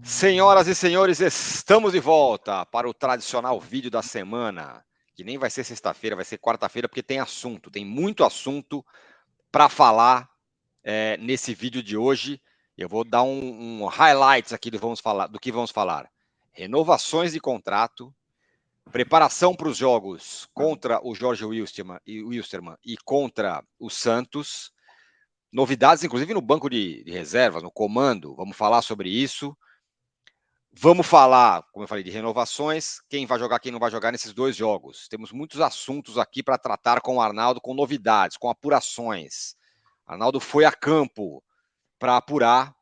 Senhoras e senhores, estamos de volta para o tradicional vídeo da semana, que nem vai ser sexta-feira, vai ser quarta-feira, porque tem assunto, tem muito assunto para falar nesse vídeo de hoje. Eu vou dar um highlights aqui do que vamos falar. Renovações de contrato, preparação para os jogos contra o Jorge Wilstermann e contra o Santos, novidades inclusive no banco de reservas, no comando, vamos falar sobre isso. Vamos falar, como eu falei, de renovações, quem vai jogar, quem não vai jogar nesses dois jogos. Temos muitos assuntos aqui para tratar com o Arnaldo, com novidades, com apurações. Arnaldo foi a campo para apurar,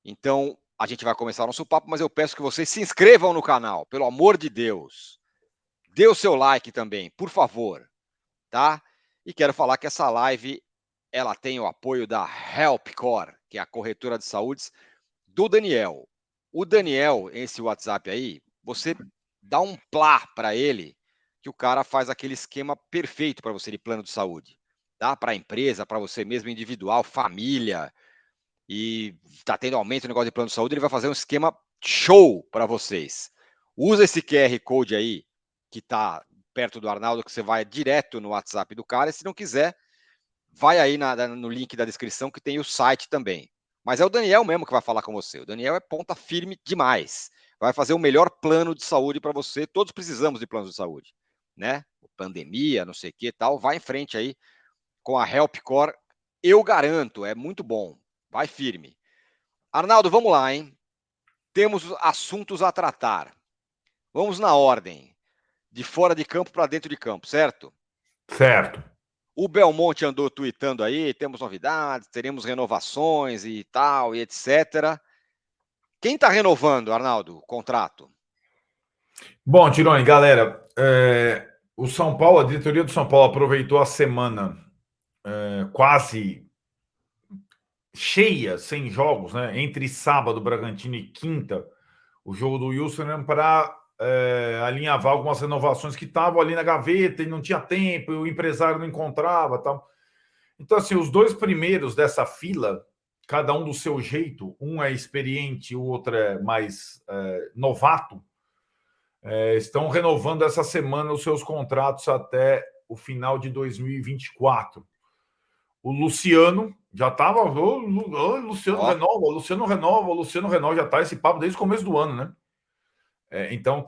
então a gente vai começar o nosso papo, mas eu peço que vocês se inscrevam no canal, pelo amor de Deus. Dê o seu like também, por favor, tá? E quero falar que essa live, ela tem o apoio da HelpCore, que é a corretora de saúdes do Daniel. O Daniel, esse WhatsApp aí, você dá um plá para ele, que o cara faz aquele esquema perfeito para você de plano de saúde, tá? Para a empresa, para você mesmo individual, família, e está tendo aumento no negócio de plano de saúde, ele vai fazer um esquema show para vocês. Usa esse QR Code aí, que está perto do Arnaldo, que você vai direto no WhatsApp do cara, e se não quiser, vai aí no link da descrição que tem o site também. Mas é o Daniel mesmo que vai falar com você. O Daniel é ponta firme demais. Vai fazer o melhor plano de saúde para você. Todos precisamos de planos de saúde, né? Pandemia, não sei o que tal. Vai em frente aí com a HelpCore. Eu garanto, é muito bom. Vai firme. Arnaldo, vamos lá, hein? Temos assuntos a tratar. Vamos na ordem. De fora de campo para dentro de campo, certo? Certo. O Belmonte andou tweetando aí, temos novidades, teremos renovações e tal, e etc. Quem está renovando, Arnaldo, o contrato? Bom, Tironi, galera, o São Paulo, a diretoria do São Paulo aproveitou a semana quase cheia, sem jogos, né? Entre sábado, Bragantino e quinta, o jogo do Wilson para alinhavar algumas renovações que estavam ali na gaveta e não tinha tempo, e o empresário não encontrava tal. Então, assim, os dois primeiros dessa fila, cada um do seu jeito, um é experiente, o outro é mais novato, estão renovando essa semana os seus contratos até o final de 2024. O Luciano já estava. Luciano renova, Luciano renova, Luciano renova, já está esse papo desde o começo do ano, né? Então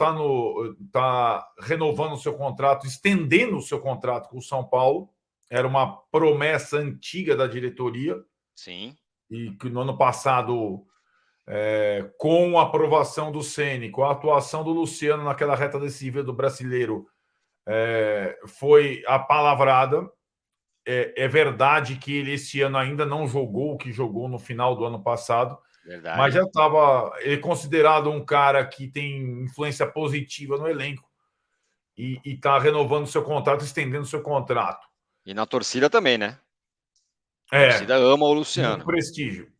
tá renovando o seu contrato, estendendo o seu contrato com o São Paulo. Era uma promessa antiga da diretoria. Sim. E que no ano passado, com a aprovação do Ceni, com a atuação do Luciano naquela reta decisiva do Brasileiro, foi apalavrada. É verdade que ele esse ano ainda não jogou o que jogou no final do ano passado, Verdade. mas já estava considerado um cara que tem influência positiva no elenco e está renovando seu contrato, estendendo seu contrato. E na torcida também, né? A torcida ama o Luciano.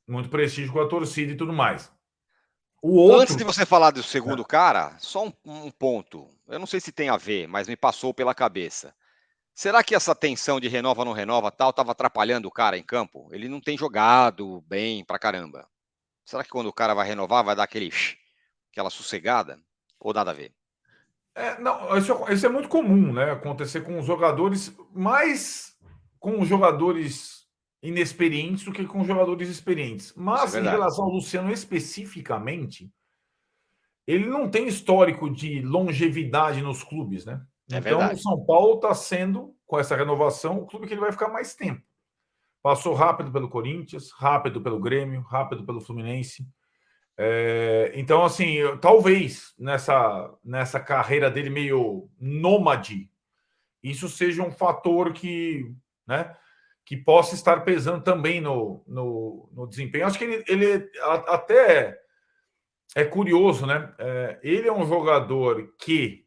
Muito prestígio com a torcida e tudo mais. Antes de você falar do segundo cara, só um ponto. Eu não sei se tem a ver, mas me passou pela cabeça. Será que essa tensão de renova, não renova, tal, estava atrapalhando o cara em campo? Ele não tem jogado bem pra caramba. Será que quando o cara vai renovar, vai dar aquela sossegada? Ou nada a ver? Não, isso é muito comum, né? Acontecer com os jogadores, mais com os jogadores inexperientes do que com os jogadores experientes. Mas em relação ao Luciano especificamente, ele não tem histórico de longevidade nos clubes, né? Então, o São Paulo está sendo, com essa renovação, o clube que ele vai ficar mais tempo. Passou rápido pelo Corinthians, rápido pelo Grêmio, rápido pelo Fluminense. Então, assim, talvez nessa carreira dele meio nômade, isso seja um fator né, que possa estar pesando também no desempenho. Acho que ele até é curioso, né? Ele é um jogador que,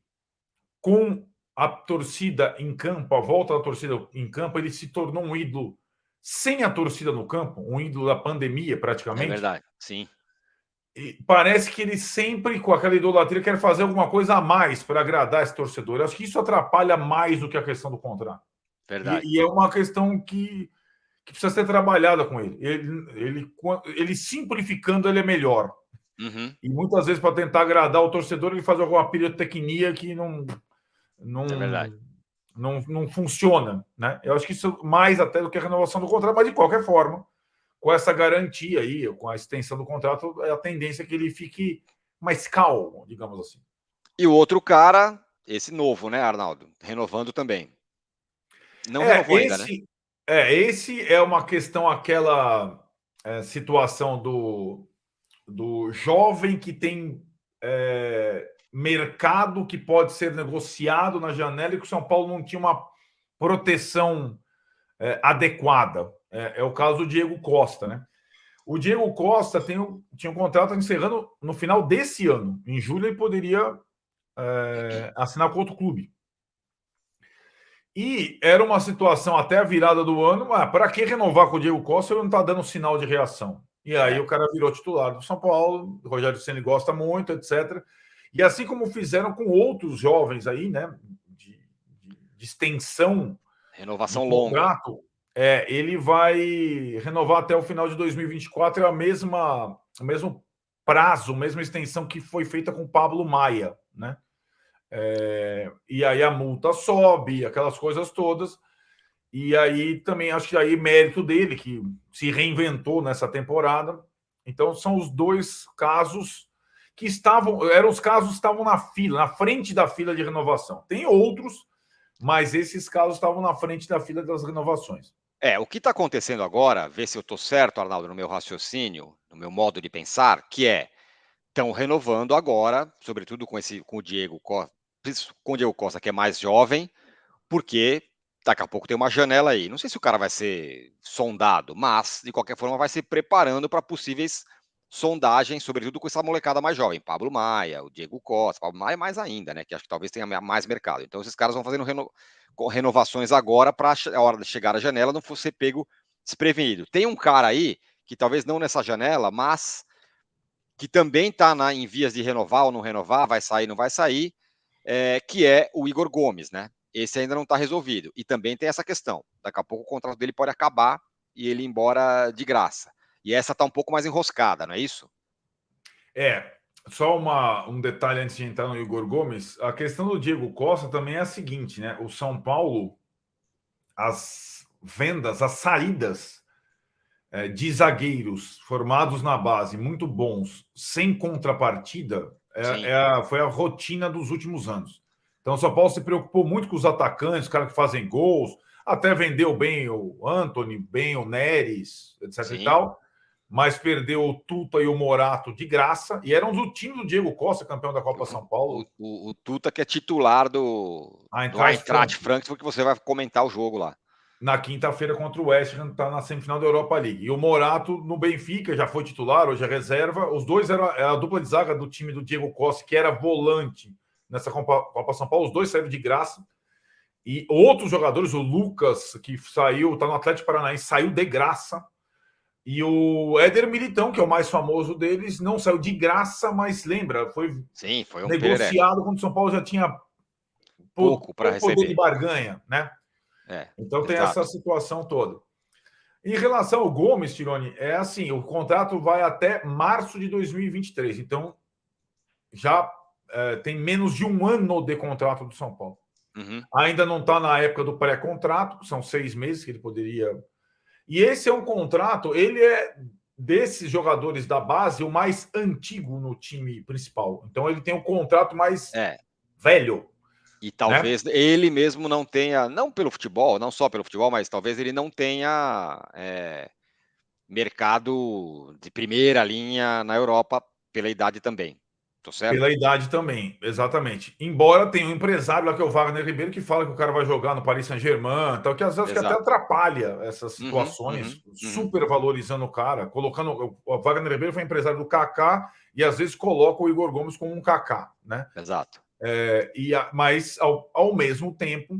com a torcida em campo, a volta da torcida em campo, ele se tornou um ídolo sem a torcida no campo, um ídolo da pandemia, praticamente. É verdade, sim. E parece que ele sempre, com aquela idolatria, quer fazer alguma coisa a mais para agradar esse torcedor. Eu acho que isso atrapalha mais do que a questão do contrato. Verdade. E é uma questão que precisa ser trabalhada com ele. Ele simplificando, ele é melhor. E muitas vezes, para tentar agradar o torcedor, ele faz alguma pirotecnia que não É verdade. não funciona, né? Eu acho que isso mais até do que a renovação do contrato, mas de qualquer forma, com essa garantia aí, com a extensão do contrato, a tendência é que ele fique mais calmo, digamos assim. E o outro cara, esse novo, né, Arnaldo? Renovando também. Não renovou ainda, né? Esse é uma questão, aquela situação do jovem que tem mercado que pode ser negociado na janela e que o São Paulo não tinha uma proteção adequada. É o caso do Diego Costa, né? O Diego Costa tinha um contrato encerrando no final desse ano. Em julho ele poderia assinar com outro clube. E era uma situação até a virada do ano, mas para que renovar com o Diego Costa? Ele não está dando sinal de reação. E aí o cara virou titular do São Paulo, o Rogério Ceni gosta muito, etc. E assim como fizeram com outros jovens aí, né, de extensão, renovação longa. Ele vai renovar até o final de 2024, é o mesmo prazo, a mesma extensão que foi feita com o Pablo Maia, né? E aí a multa sobe, aquelas coisas todas. E aí também acho que aí mérito dele, que se reinventou nessa temporada. Então são os dois casos que eram os casos que estavam na fila, na frente da fila de renovação. Tem outros, mas esses casos estavam na frente da fila das renovações. O que está acontecendo agora, vê se eu estou certo, Arnaldo, no meu raciocínio, no meu modo de pensar, que estão renovando agora, sobretudo com o Diego Costa, que é mais jovem, porque daqui a pouco tem uma janela aí. Não sei se o cara vai ser sondado, mas, de qualquer forma, vai se preparando para possíveis sondagens, sobretudo com essa molecada mais jovem. Pablo Maia, o Diego Costa, Pablo Maia mais ainda, né? Que acho que talvez tenha mais mercado. Então, esses caras vão fazendo renovações agora para a hora de chegar à janela não ser pego desprevenido. Tem um cara aí, que talvez não nessa janela, mas que também está em vias de renovar ou não renovar, vai sair, não vai sair, que é o Igor Gomes, né? Esse ainda não está resolvido. E também tem essa questão. Daqui a pouco o contrato dele pode acabar e ele ir embora de graça. E essa está um pouco mais enroscada, não é isso? Só um detalhe antes de entrar no Igor Gomes. A questão do Diego Costa também é a seguinte, né? O São Paulo, as vendas, as saídas de zagueiros formados na base, muito bons, sem contrapartida, foi a rotina dos últimos anos. Então, o São Paulo se preocupou muito com os atacantes, os caras que fazem gols, até vendeu bem o Antony, bem o Neres, etc. e tal, mas perdeu o Tuta e o Morato de graça, e eram do time do Diego Costa, campeão da Copa São Paulo. O Tuta, que é titular do Eintracht Frankfurt, porque você vai comentar o jogo lá. Na quinta-feira contra o West Ham, está na semifinal da Europa League. E o Morato no Benfica, já foi titular, hoje é reserva. Os dois eram a dupla de zaga do time do Diego Costa, que era volante nessa Copa São Paulo. Os dois saíram de graça. E outros jogadores, o Lucas, que saiu, está no Atlético Paranaense, saiu de graça. E o Éder Militão, que é o mais famoso deles, não saiu de graça, mas lembra, foi um negociado quando o São Paulo já tinha pouco para receber. Poder de barganha, né? Então tem essa situação toda. Em relação ao Gomes, Tironi, é assim, o contrato vai até março de 2023. Então, já tem menos de um ano de contrato do São Paulo. Ainda não está na época do pré-contrato, são 6 meses que ele poderia... E esse é um contrato, ele é desses jogadores da base o mais antigo no time principal. Então, ele tem um contrato mais velho. E talvez ele mesmo não tenha, não pelo futebol, não só pelo futebol, mas talvez ele não tenha mercado de primeira linha na Europa pela idade também. Tô certo? Pela idade também, exatamente. Embora tenha um empresário lá que é o Wagner Ribeiro que fala que o cara vai jogar no Paris Saint-Germain, então, que às vezes que até atrapalha essas situações, super valorizando o cara, colocando... O Wagner Ribeiro foi empresário do Kaká e às vezes coloca o Igor Gomes como um Kaká, né? Exato. Mas, ao mesmo tempo,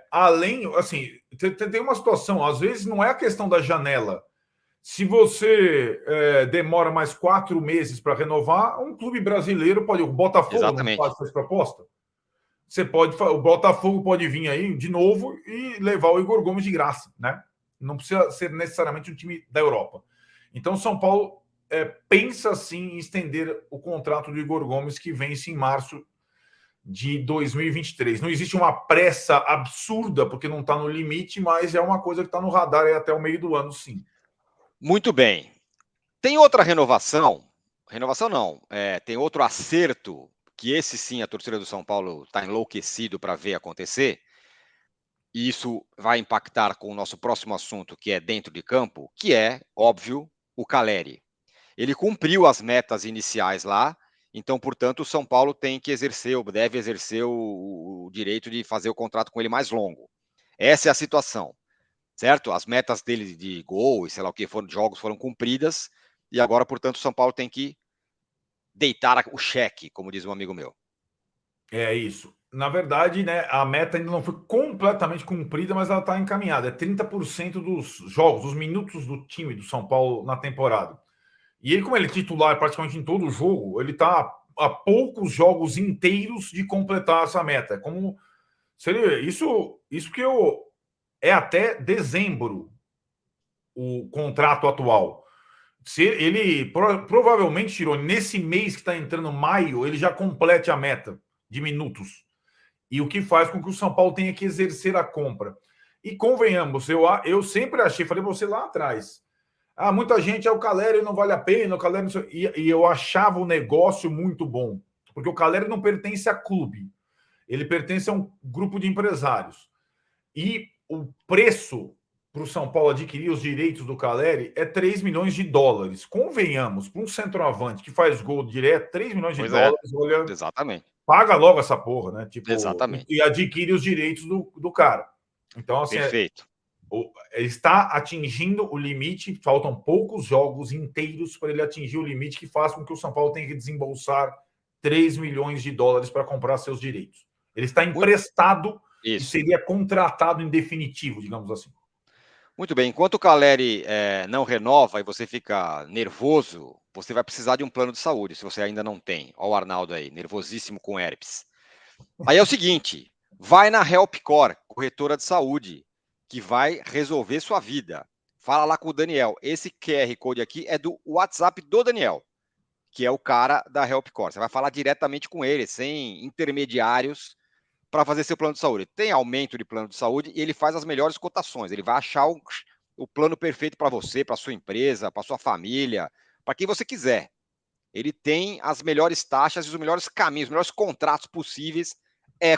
além, assim, tem uma situação, às vezes não é a questão da janela. Se você demora mais 4 meses para renovar, um clube brasileiro pode... O Botafogo não faz essa proposta? O Botafogo pode vir aí de novo e levar o Igor Gomes de graça, né? Não precisa ser necessariamente um time da Europa. Então, São Paulo pensa sim em estender o contrato do Igor Gomes, que vence em março de 2023. Não existe uma pressa absurda, porque não está no limite, mas é uma coisa que está no radar até o meio do ano, sim. Muito bem. Tem outra renovação não, tem outro acerto, que esse sim a torcida do São Paulo está enlouquecido para ver acontecer, e isso vai impactar com o nosso próximo assunto, que é dentro de campo, que é, óbvio, o Caleri. Ele cumpriu as metas iniciais lá, então, portanto, o São Paulo tem que exercer, ou deve exercer o direito de fazer o contrato com ele mais longo. Essa é a situação, certo? As metas dele de gol e sei lá o que foram de jogos foram cumpridas, e agora, portanto, o São Paulo tem que deitar o cheque, como diz um amigo meu. É isso. Na verdade, né, a meta ainda não foi completamente cumprida, mas ela está encaminhada. É 30% dos jogos, dos minutos do time do São Paulo na temporada. E ele, como ele é titular praticamente em todo o jogo, ele está a poucos jogos inteiros de completar essa meta. Como seria isso que é até dezembro o contrato atual. Se ele provavelmente tirou nesse mês que está entrando maio, ele já complete a meta de minutos. E o que faz com que o São Paulo tenha que exercer a compra. E convenhamos, eu sempre achei, falei para você lá atrás, muita gente o Caleri não vale a pena, o Caleri não... e eu achava o negócio muito bom, porque o Caleri não pertence a clube, ele pertence a um grupo de empresários. E o preço para o São Paulo adquirir os direitos do Caleri é 3 milhões de dólares. Convenhamos, para um centroavante que faz gol direto, 3 milhões de dólares, olha, Exatamente. paga logo essa porra, né? Tipo, Exatamente. e adquire os direitos do cara. Então, assim, Perfeito. Ele está atingindo o limite, faltam poucos jogos inteiros para ele atingir o limite que faz com que o São Paulo tenha que desembolsar 3 milhões de dólares para comprar seus direitos. Ele está emprestado e seria contratado em definitivo, digamos assim. Muito bem. Enquanto o Caleri não renova e você fica nervoso, você vai precisar de um plano de saúde, se você ainda não tem. Olha o Arnaldo aí, nervosíssimo com herpes. Aí é o seguinte, vai na HelpCore, corretora de saúde, que vai resolver sua vida. Fala lá com o Daniel. Esse QR Code aqui é do WhatsApp do Daniel, que é o cara da HelpCore. Você vai falar diretamente com ele, sem intermediários, para fazer seu plano de saúde. Tem aumento de plano de saúde e ele faz as melhores cotações. Ele vai achar o plano perfeito para você, para sua empresa, para sua família, para quem você quiser. Ele tem as melhores taxas e os melhores caminhos, os melhores contratos possíveis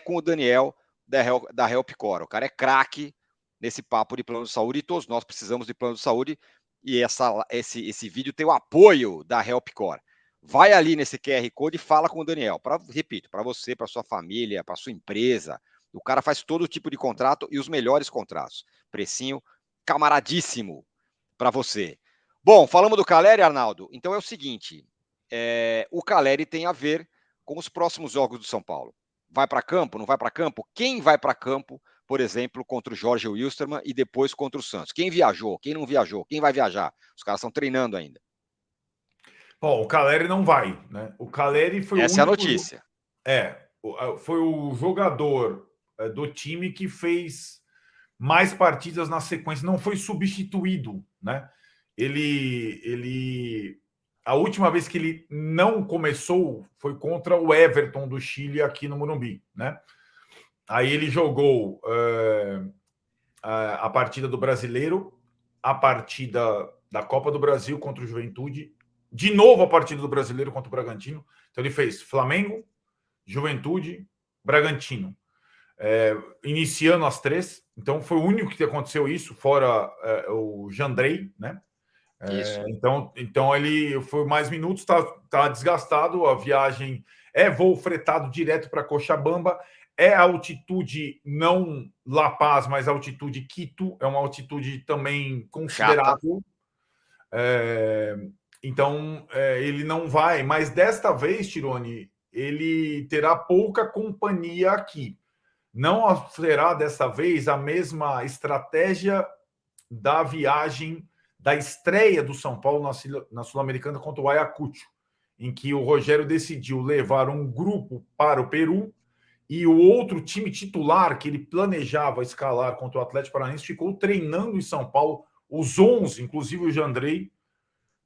com o Daniel da HelpCore. O cara é craque nesse papo de plano de saúde e todos nós precisamos de plano de saúde e esse vídeo tem o apoio da HelpCore. Vai ali nesse QR Code e fala com o Daniel. Repito, para você, para sua família, para sua empresa. O cara faz todo tipo de contrato e os melhores contratos. Precinho camaradíssimo para você. Bom, falamos do Caleri, Arnaldo. Então é o seguinte, o Caleri tem a ver com os próximos jogos do São Paulo. Vai para campo, não vai para campo? Quem vai para campo, por exemplo, contra o Jorge Wilstermann e depois contra o Santos? Quem viajou? Quem não viajou? Quem vai viajar? Os caras estão treinando ainda. Bom, o Caleri não vai, né? O Caleri foi Essa o é a único... notícia. Foi o jogador do time que fez mais partidas na sequência, não foi substituído, né? A última vez que ele não começou foi contra o Everton do Chile aqui no Morumbi, né? Aí ele jogou a partida do Brasileiro, a partida da Copa do Brasil contra o Juventude, de novo a partida do Brasileiro contra o Bragantino. Então ele fez Flamengo, Juventude, Bragantino, iniciando as três. Então foi o único que aconteceu isso, fora o Jandrei, né? Então ele foi mais minutos, tá desgastado. A viagem é voo fretado direto para Cochabamba, é altitude não La Paz, mas altitude Quito, é uma altitude também considerável. Então ele não vai, mas desta vez, Tirone, ele terá pouca companhia aqui. Não será dessa vez a mesma estratégia da viagem da estreia do São Paulo na Sul-Americana contra o Ayacucho, em que o Rogério decidiu levar um grupo para o Peru e o outro time titular que ele planejava escalar contra o Atlético Paranaense ficou treinando em São Paulo, os 11, inclusive o Jandrei,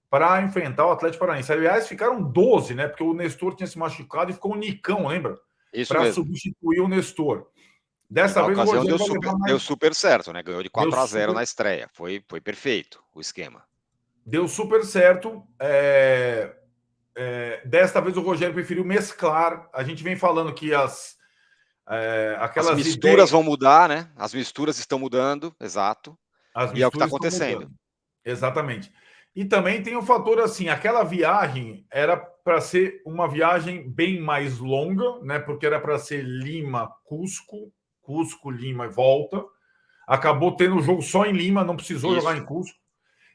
para enfrentar o Atlético Paranaense. Aliás, ficaram 12, né? Porque o Nestor tinha se machucado e ficou o Nicão, lembra? Isso para mesmo. substituir o Nestor. E Dessa na vez o ocasião Rogério vai levar mais. deu super certo, né? Ganhou de 4-0 super, na estreia. Foi perfeito o esquema. deu super certo. Desta vez o Rogério preferiu mesclar. A gente vem falando que As aquelas misturas ideias. vão mudar, né? As misturas estão mudando, exato. As E é o que está misturas estão acontecendo. mudando. Exatamente. E também tem o fator assim, aquela viagem era para ser uma viagem bem mais longa, né? Porque era para ser Lima, Cusco, Cusco, Lima e volta. Acabou tendo o jogo só em Lima, não precisou jogar Isso. em Cusco.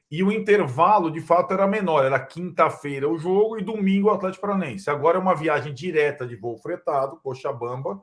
E o intervalo, de fato, era menor. Era quinta-feira o jogo e domingo o Atlético Paranaense. Agora é uma viagem direta de voo fretado, Cochabamba,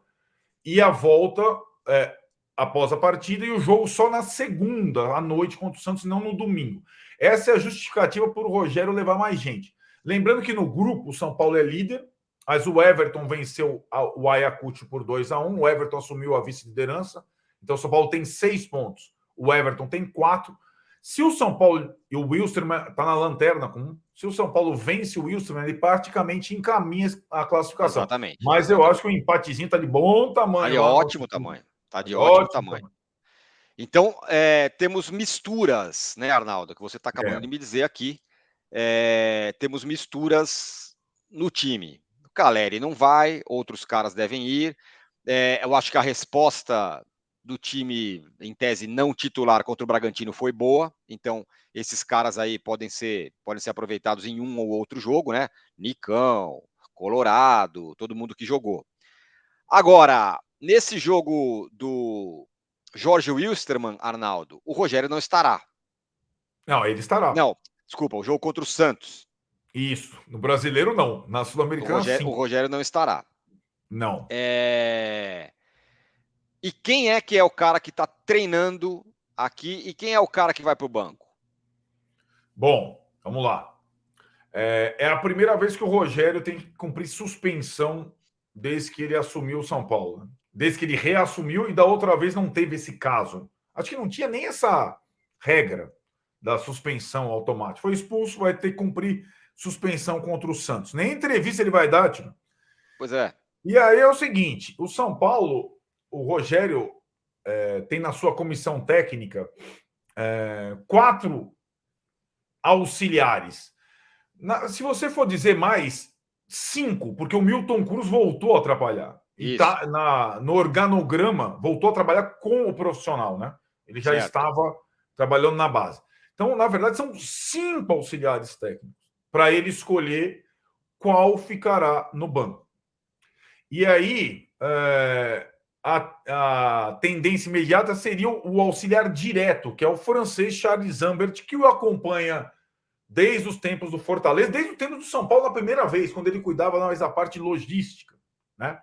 e a volta é, após a partida e o jogo só na segunda à noite contra o Santos, não no domingo. Essa é a justificativa para o Rogério levar mais gente. Lembrando que no grupo o São Paulo é líder, mas o Everton venceu o Ayacucho por 2-1. O Everton assumiu a vice-liderança. Então o São Paulo tem 6 pontos, o Everton tem 4. Se o São Paulo e o Wilstermann está na lanterna com 1, se o São Paulo vence o Wilstermann, ele praticamente encaminha a classificação. Exatamente. Mas eu acho que o empatezinho está de bom tamanho. Está de lá ótimo no... tamanho. Está Tá de de ótimo ótimo tamanho. tamanho. Então, temos misturas, né, Arnaldo? Que você está acabando de me dizer aqui. Temos misturas no time. O Caleri não vai, outros caras devem ir. Eu acho que a resposta do time, em tese, não titular contra o Bragantino foi boa. Então, esses caras aí podem ser aproveitados em um ou outro jogo, né? Nicão, Colorado, todo mundo que jogou. Agora, nesse jogo do Jorge Wilstermann, Arnaldo, o Rogério não estará. Não, ele estará. Não, desculpa, o jogo contra o Santos. Isso. No brasileiro, não. Na Sul-Americana, O sim. Rogério não estará. Não. E quem é que é o cara que está treinando aqui e quem é o cara que vai para o banco? Bom, vamos lá. É a primeira vez que o Rogério tem que cumprir suspensão desde que ele assumiu o São Paulo. Né? Desde que ele reassumiu e da outra vez não teve esse caso. Acho que não tinha nem essa regra da suspensão automática. Foi expulso, vai ter que cumprir suspensão contra o Santos. Nem entrevista ele vai dar, tio. Pois é. E aí é o seguinte: o São Paulo, o Rogério tem na sua comissão técnica 4 auxiliares. Se você for dizer mais, 5, porque o Milton Cruz voltou a atrapalhar. E Isso. tá no organograma, voltou a trabalhar com o profissional, né? Ele já Certo. estava trabalhando na base. Então, na verdade, são 5 auxiliares técnicos para ele escolher qual ficará no banco. E aí, a tendência imediata seria o auxiliar direto, que é o francês Charles Zambert, que o acompanha desde os tempos do Fortaleza, desde o tempo do São Paulo na primeira vez, quando ele cuidava mais da parte logística, né?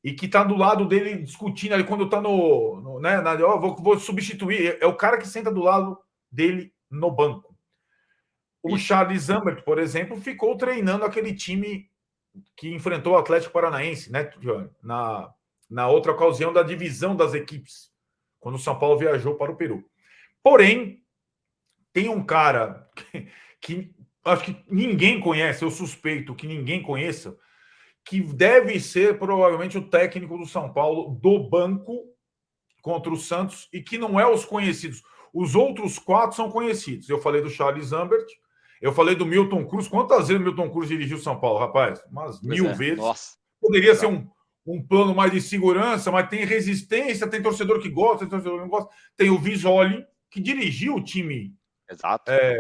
E que está do lado dele discutindo ali quando está vou substituir. É o cara que senta do lado dele no banco. O Isso. Charles Zambert, por exemplo, ficou treinando aquele time que enfrentou o Atlético Paranaense, né, na outra ocasião da divisão das equipes, quando o São Paulo viajou para o Peru. Porém, tem um cara que acho que ninguém conhece, eu suspeito que ninguém conheça, que deve ser provavelmente o técnico do São Paulo do banco contra o Santos e que não é os conhecidos. Os outros 4 são conhecidos. Eu falei do Charles Zambert, eu falei do Milton Cruz. Quantas vezes o Milton Cruz dirigiu São Paulo, rapaz? Umas 1000 vezes. Nossa. Poderia ser um plano mais de segurança, mas tem resistência, tem torcedor que gosta, tem torcedor que não gosta. Tem o Visoli, que dirigiu o time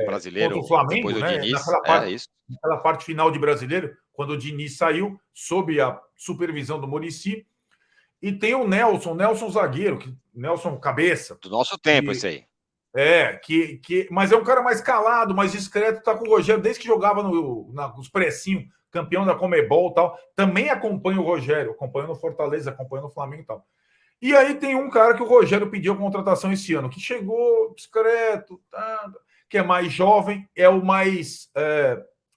Brasileiro, contra o Flamengo, depois do né? Diniz. Naquela parte final de brasileiro, quando o Diniz saiu, sob a supervisão do Muricy. E tem o Nelson zagueiro, Nelson cabeça. Do nosso tempo, esse aí. Mas é um cara mais calado, mais discreto, tá com o Rogério desde que jogava nos pressinhos, campeão da Comebol e tal. Também acompanha o Rogério, acompanhando o Fortaleza, acompanhando o Flamengo e tal. E aí tem um cara que o Rogério pediu a contratação esse ano, que chegou discreto, que é mais jovem, é o mais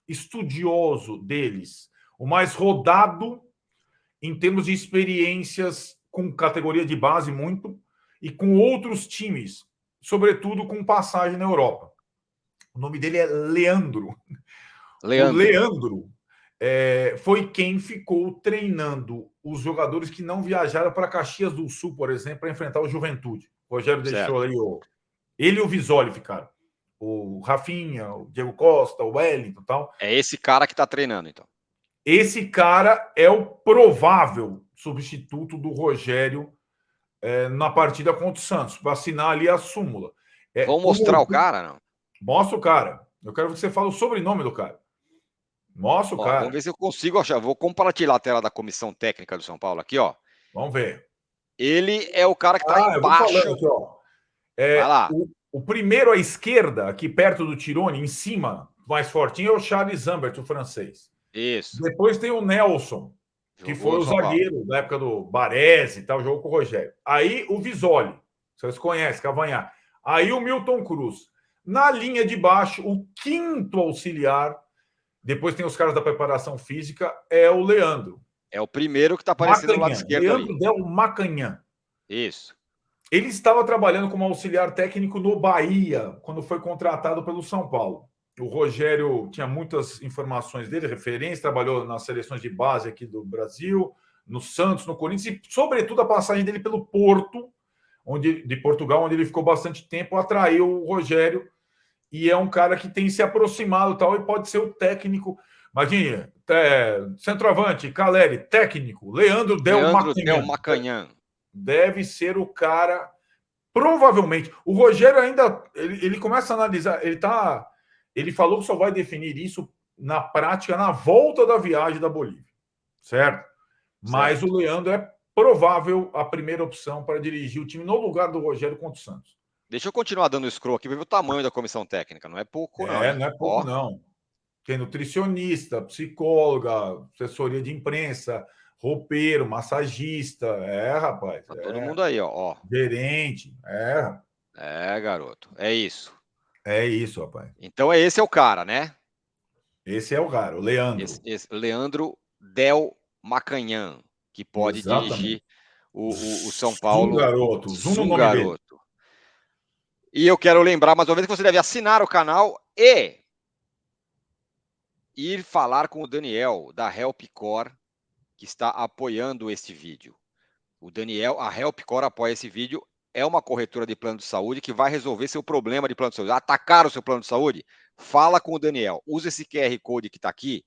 estudioso deles, o mais rodado em termos de experiências com categoria de base muito e com outros times, sobretudo com passagem na Europa. O nome dele é Leandro. Leandro. O Leandro foi quem ficou treinando os jogadores que não viajaram para Caxias do Sul, por exemplo, para enfrentar o Juventude. O Rogério deixou aí ele e o Visoli ficaram. O Rafinha, o Diego Costa, o Wellington e tal. É esse cara que está treinando, então. Esse cara é o provável substituto do Rogério na partida contra o Santos, para assinar ali a súmula. Vamos mostrar o cara, não? Mostra o cara. Eu quero que você fale o sobrenome do cara. Mostra o cara. Vamos ver se eu consigo achar. Vou compartilhar a tela da comissão técnica do São Paulo aqui, ó. Vamos ver. Ele é o cara que está eu vou embaixo. falando aqui, ó. Vai lá. O primeiro à esquerda, aqui perto do Tirone, em cima, mais fortinho, é o Charles Zambert, o francês. Isso. Depois tem o Nelson, que foi o zagueiro da época do Baresi e tal, jogou com o Rogério. Aí o Visoli, vocês conhecem, Cavanhaque. Aí o Milton Cruz. Na linha de baixo, o quinto auxiliar, depois tem os caras da preparação física, é o Leandro. É o primeiro que está aparecendo no lado esquerdo. Leandro ali. Del Macanhã. Isso. Ele estava trabalhando como auxiliar técnico no Bahia, quando foi contratado pelo São Paulo. O Rogério tinha muitas informações dele, referência, trabalhou nas seleções de base aqui do Brasil, no Santos, no Corinthians, e, sobretudo, a passagem dele pelo Porto, de Portugal, onde ele ficou bastante tempo, atraiu o Rogério, e é um cara que tem se aproximado tal, e pode ser o técnico. Imagine, centroavante, Caleri, técnico, Leandro Del Macanhã. Deve ser o cara, provavelmente. O Rogério ainda, ele começa a analisar, ele falou que só vai definir isso na prática, na volta da viagem da Bolívia, certo? Mas o Leandro é provável a primeira opção para dirigir o time no lugar do Rogério contra o Santos. Deixa eu continuar dando scroll aqui para ver o tamanho da comissão técnica. Não é pouco, não. Não é pouco, não. Tem nutricionista, psicóloga, assessoria de imprensa, roupeiro, massagista. Rapaz. Tá todo mundo aí, ó. Gerente. Garoto. É isso. É isso, rapaz. Então esse é o cara, né? Esse é o cara, o Leandro. Esse Leandro Del Macanhã, que pode dirigir o São Paulo. Garoto. Zoom no nome dele. E eu quero lembrar mais uma vez que você deve assinar o canal e ir falar com o Daniel, da Helpcore, que está apoiando este vídeo. O Daniel, a Helpcore apoia esse vídeo, é uma corretora de plano de saúde que vai resolver seu problema de plano de saúde. Atacar o seu plano de saúde? Fala com o Daniel. Usa esse QR Code que está aqui,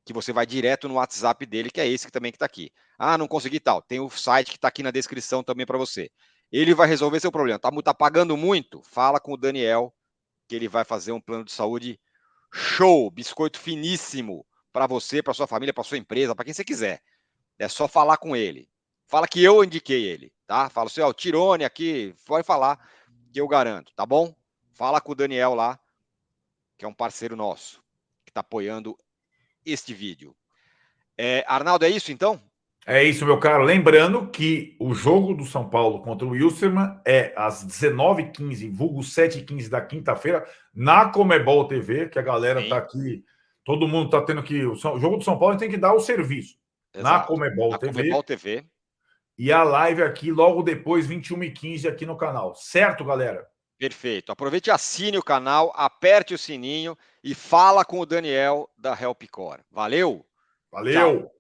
que você vai direto no WhatsApp dele, que é esse que também que está aqui. Não consegui tal. Tem o site que está aqui na descrição também para você. Ele vai resolver seu problema. Tá pagando muito? Fala com o Daniel, que ele vai fazer um plano de saúde show, biscoito finíssimo para você, para sua família, para sua empresa, para quem você quiser. É só falar com ele. Fala que eu indiquei ele, tá? Fala assim, o Tirone aqui, pode falar que eu garanto, tá bom? Fala com o Daniel lá, que é um parceiro nosso, que está apoiando este vídeo. Arnaldo, é isso então? É isso, meu caro. Lembrando que o jogo do São Paulo contra o Wilstermann é às 19h15, vulgo 7h15 da quinta-feira, na Comebol TV, que a galera tá aqui, todo mundo tá tendo que... O jogo do São Paulo tem que dar o serviço. Exato. Na Comebol TV. E a live aqui logo depois, 21h15, aqui no canal. Certo, galera? Perfeito. Aproveite e assine o canal, aperte o sininho e fala com o Daniel da Helpcore. Valeu! Valeu! Tchau.